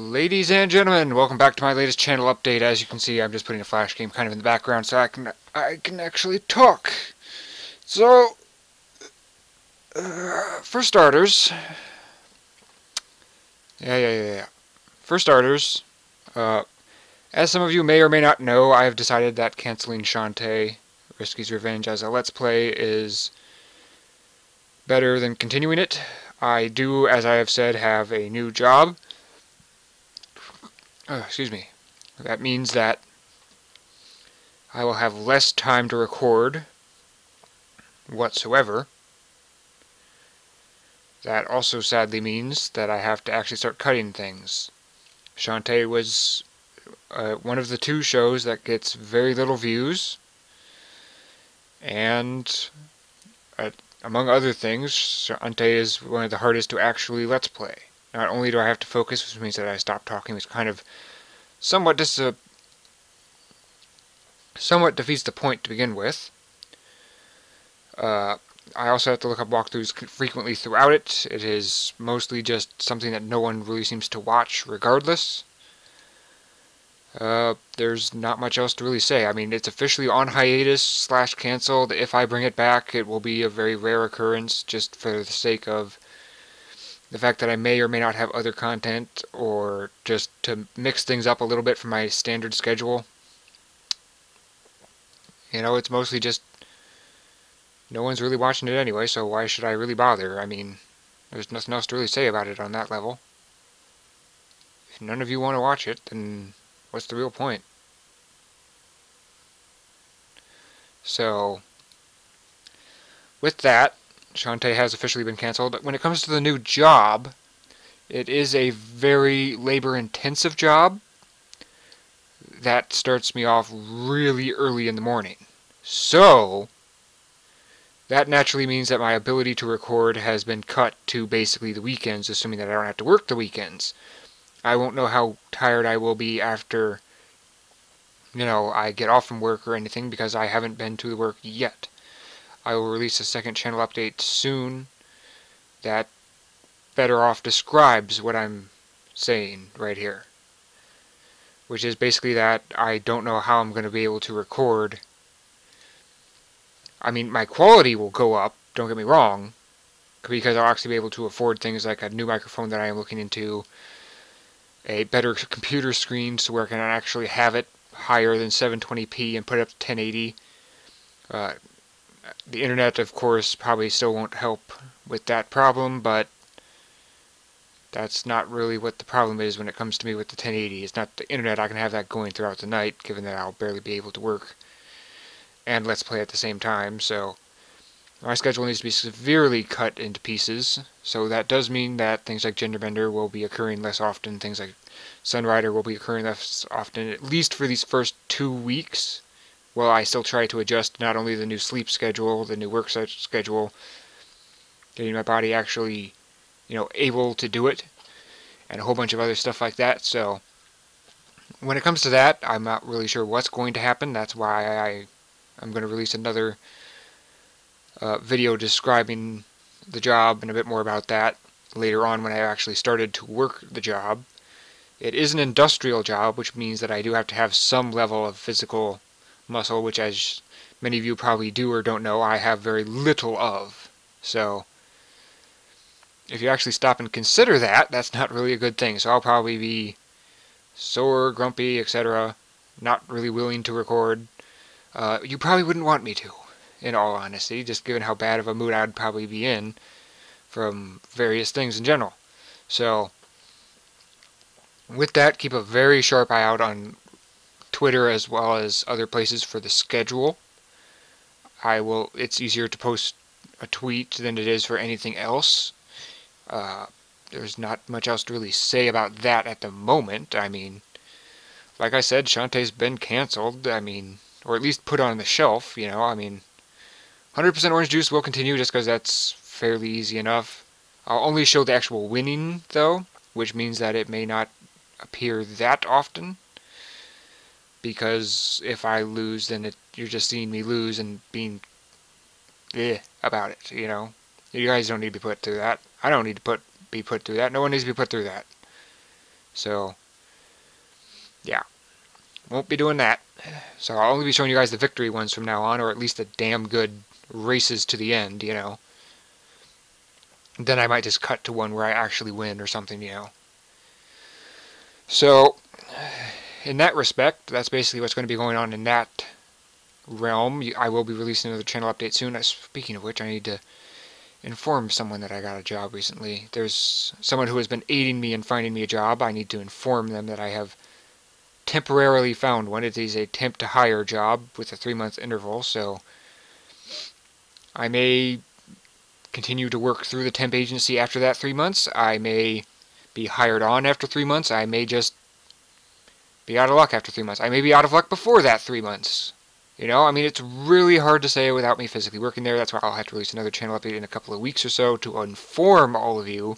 Ladies and gentlemen, welcome back to my latest channel update. As you can see, I'm just putting a flash game kind of in the background so I can actually talk. So, for starters, For starters, as some of you may or may not know, I have decided that canceling Shantae Risky's Revenge as a Let's Play is better than continuing it. I do, as I have said, have a new job. Excuse me. That means that I will have less time to record whatsoever. That also sadly means that I have to actually start cutting things. Shantae was one of the two shows that gets very little views, and among other things, Shantae is one of the hardest to actually Let's Play. Not only do I have to focus, which means that I stop talking, which kind of somewhat defeats the point to begin with. I also have to look up walkthroughs frequently throughout it. It is mostly just something that no one really seems to watch regardless. There's not much else to really say. I mean, it's officially on hiatus / canceled. If I bring it back, it will be a very rare occurrence just for the sake of the fact that I may or may not have other content, or just to mix things up a little bit from my standard schedule. You know, it's mostly just no one's really watching it anyway, so why should I really bother? I mean, there's nothing else to really say about it on that level. If none of you want to watch it, then what's the real point? So, with that, Shantae has officially been canceled. When it comes to the new job, it is a very labor-intensive job that starts me off really early in the morning. So, that naturally means that my ability to record has been cut to basically the weekends, assuming that I don't have to work the weekends. I won't know how tired I will be after, I get off from work or anything, because I haven't been to work yet. I will release a second channel update soon that better off describes what I'm saying right here. Which is basically that I don't know how I'm going to be able to record. I mean, my quality will go up, don't get me wrong, because I'll actually be able to afford things like a new microphone that I am looking into, a better computer screen so where I can actually have it higher than 720p and put it up to 1080. The internet, of course, probably still won't help with that problem, but that's not really what the problem is when it comes to me with the 1080. It's not the internet. I can have that going throughout the night, given that I'll barely be able to work and Let's Play at the same time, so my schedule needs to be severely cut into pieces. So that does mean that things like Genderbender will be occurring less often, things like Sunrider will be occurring less often, at least for these first 2 weeks, while I still try to adjust not only the new sleep schedule, the new work schedule, getting my body actually, able to do it, and a whole bunch of other stuff like that. So when it comes to that, I'm not really sure what's going to happen. That's why I'm going to release another video describing the job and a bit more about that later on when I actually started to work the job. It is an industrial job, which means that I do have to have some level of physical muscle, which, as many of you probably do or don't know, I have very little of. So if you actually stop and consider that, that's not really a good thing. So I'll probably be sore, grumpy, etc., not really willing to record. You probably wouldn't want me to, in all honesty, just given how bad of a mood I'd probably be in from various things in general. So, with that, keep a very sharp eye out on Twitter as well as other places for the schedule. It's easier to post a tweet than it is for anything else. There's not much else to really say about that at the moment. I mean, like I said, Shantae's been canceled. I mean, or at least put on the shelf, I mean, 100% Orange Juice will continue just because that's fairly easy enough. I'll only show the actual winning, though, which means that it may not appear that often, because if I lose, then you're just seeing me lose and being about it, You guys don't need to be put through that. I don't need to be put through that. No one needs to be put through that. So, yeah. Won't be doing that. So I'll only be showing you guys the victory ones from now on, or at least the damn good races to the end, you know. Then I might just cut to one where I actually win or something, you know. So, in that respect, that's basically what's going to be going on in that realm. I will be releasing another channel update soon. Speaking of which, I need to inform someone that I got a job recently. There's someone who has been aiding me in finding me a job. I need to inform them that I have temporarily found one. It is a temp to hire job with a 3-month interval, so I may continue to work through the temp agency after that 3 months. I may be hired on after 3 months. I may just be out of luck after 3 months. I may be out of luck before that 3 months. You know, I mean, it's really hard to say without me physically working there. That's why I'll have to release another channel update in a couple of weeks or so to inform all of you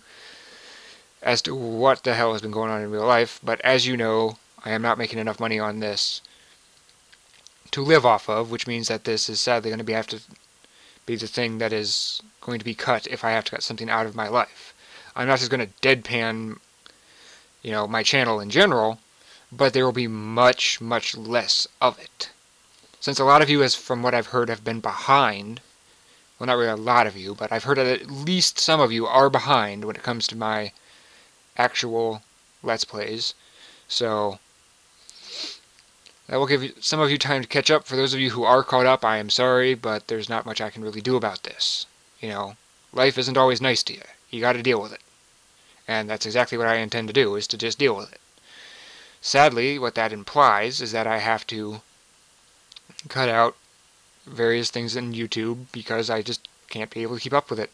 as to what the hell has been going on in real life. But as you know, I am not making enough money on this to live off of, which means that this is sadly going to have to be the thing that is going to be cut if I have to cut something out of my life. I'm not just going to deadpan, you know, my channel in general, but there will be much, much less of it. Since a lot of you, as from what I've heard, have been behind, well, not really a lot of you, but I've heard that at least some of you are behind when it comes to my actual Let's Plays. So that will give some of you time to catch up. For those of you who are caught up, I am sorry, but there's not much I can really do about this. You know, life isn't always nice to you. You got to deal with it. And that's exactly what I intend to do, is to just deal with it. Sadly, what that implies is that I have to cut out various things in YouTube because I just can't be able to keep up with it.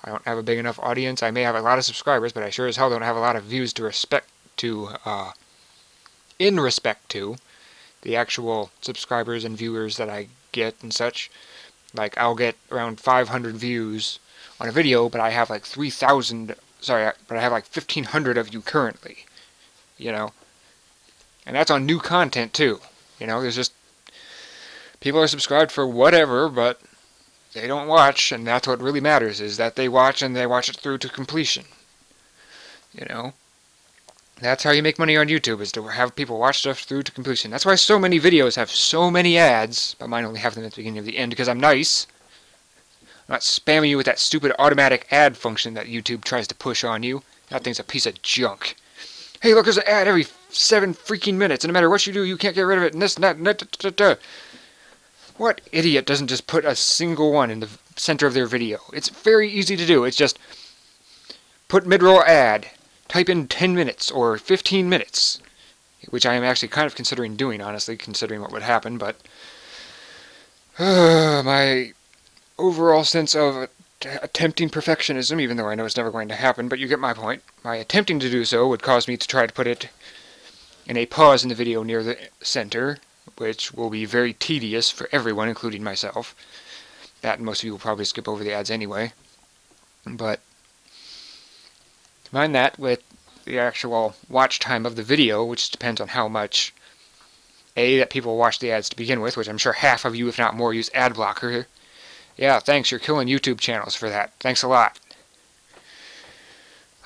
I don't have a big enough audience. I may have a lot of subscribers, but I sure as hell don't have a lot of views in respect to the actual subscribers and viewers that I get and such. Like, I'll get around 500 views on a video, but I have like 3,000, sorry, but I have like 1,500 of you currently, you know. And that's on new content too. You know, there's just, people are subscribed for whatever, but they don't watch, and that's what really matters, is that they watch, and they watch it through to completion. You know? That's how you make money on YouTube, is to have people watch stuff through to completion. That's why so many videos have so many ads, but mine only have them at the beginning of the end, because I'm nice. I'm not spamming you with that stupid automatic ad function that YouTube tries to push on you. That thing's a piece of junk. Hey, look, there's an ad every 7 freaking minutes, and no matter what you do, you can't get rid of it, and this and that, and that. What idiot doesn't just put a single one in the center of their video? It's very easy to do. It's just put mid-roll ad, type in 10 minutes or 15 minutes, which I am actually kind of considering doing, honestly, considering what would happen, but my overall sense of attempting perfectionism, even though I know it's never going to happen, but you get my point. My attempting to do so would cause me to try to put it in a pause in the video near the center, which will be very tedious for everyone, including myself. That, and most of you will probably skip over the ads anyway. But combine that with the actual watch time of the video, which depends on how much, A, that people watch the ads to begin with, which I'm sure half of you, if not more, use ad blocker. Yeah, thanks, you're killing YouTube channels for that. Thanks a lot.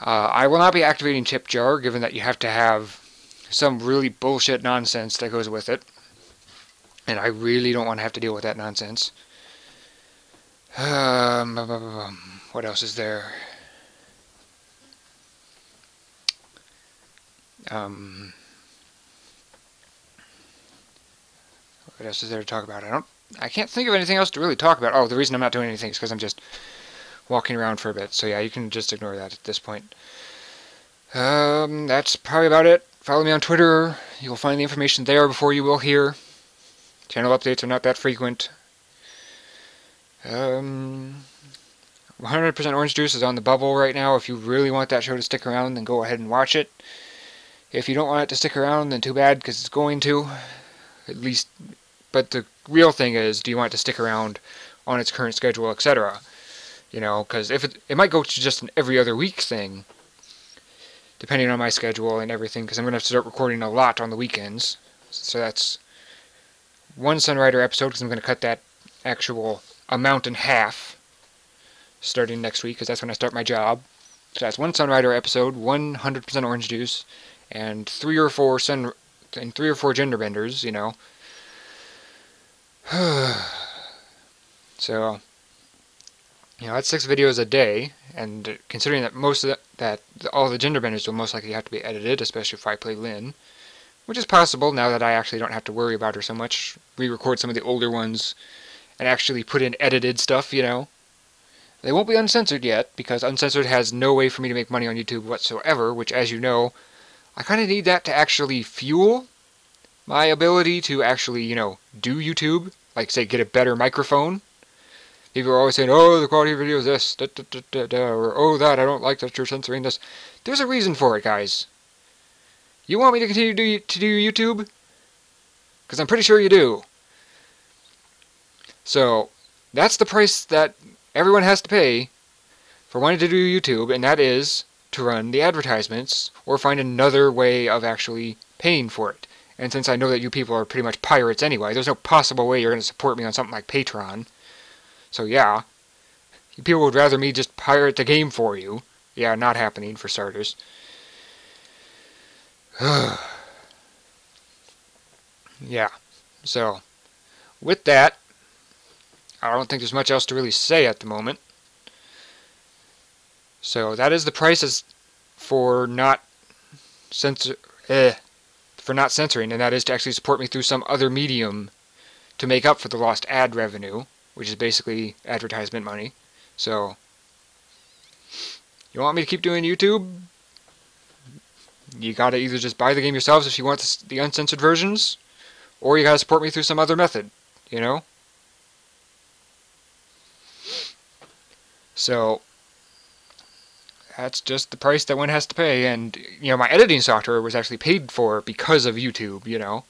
I will not be activating tip jar, given that you have to have some really bullshit nonsense that goes with it. And I really don't want to have to deal with that nonsense. What else is there? What else is there to talk about? I can't think of anything else to really talk about. Oh, the reason I'm not doing anything is because I'm just walking around for a bit. So yeah, you can just ignore that at this point. That's probably about it. Follow me on Twitter. You'll find the information there before you will here. Channel updates are not that frequent. 100% Orange Juice is on the bubble right now. If you really want that show to stick around, then go ahead and watch it. If you don't want it to stick around, then too bad, because it's going to. At least, but the real thing is, do you want it to stick around on its current schedule, etc.? You know, because if it might go to just an every other week thing, depending on my schedule and everything, because I'm going to have to start recording a lot on the weekends. So that's one Sunrider episode, because I'm going to cut that actual amount in half starting next week, because that's when I start my job. So that's one Sunrider episode, 100% Orange Juice, and three or four gender benders, you know. So, you know, that's 6 videos a day, and considering that most of all the gender benders will most likely have to be edited, especially if I play Lynn, which is possible now that I actually don't have to worry about her so much, re-record some of the older ones, and actually put in edited stuff, you know. They won't be uncensored yet, because uncensored has no way for me to make money on YouTube whatsoever, which, as you know, I kind of need that to actually fuel my ability to actually, you know, do YouTube. Like, say, get a better microphone. People are always saying, oh, the quality of video is this, or, oh, that, I don't like that you're censoring this. There's a reason for it, guys. You want me to continue to do YouTube? Because I'm pretty sure you do. So, that's the price that everyone has to pay for wanting to do YouTube, and that is to run the advertisements, or find another way of actually paying for it. And since I know that you people are pretty much pirates anyway, there's no possible way you're going to support me on something like Patreon. So yeah, you people would rather me just pirate the game for you. Yeah, not happening for starters. Yeah, so with that, I don't think there's much else to really say at the moment. So that is the prices for not censoring, and that is to actually support me through some other medium to make up for the lost ad revenue, which is basically advertisement money. So, you want me to keep doing YouTube? You gotta either just buy the game yourselves if you want the uncensored versions, or you gotta support me through some other method, you know? So, that's just the price that one has to pay, and, you know, my editing software was actually paid for because of YouTube, you know?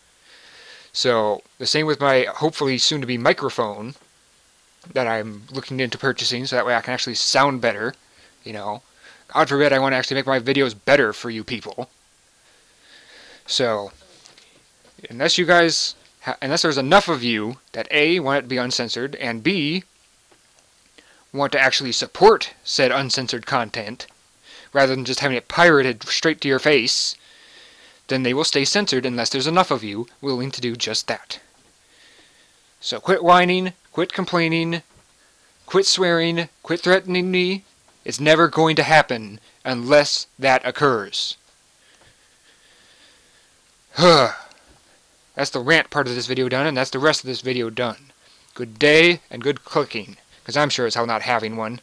So, the same with my, hopefully soon-to-be microphone that I'm looking into purchasing, so that way I can actually sound better, you know? God forbid I want to actually make my videos better for you people. So, unless you guys, unless there's enough of you that A, want it to be uncensored, and B, want to actually support said uncensored content, rather than just having it pirated straight to your face, then they will stay censored unless there's enough of you willing to do just that. So quit whining, quit complaining, quit swearing, quit threatening me. It's never going to happen unless that occurs. That's the rant part of this video done, and that's the rest of this video done. Good day, and good clicking, because I'm sure as hell not having one.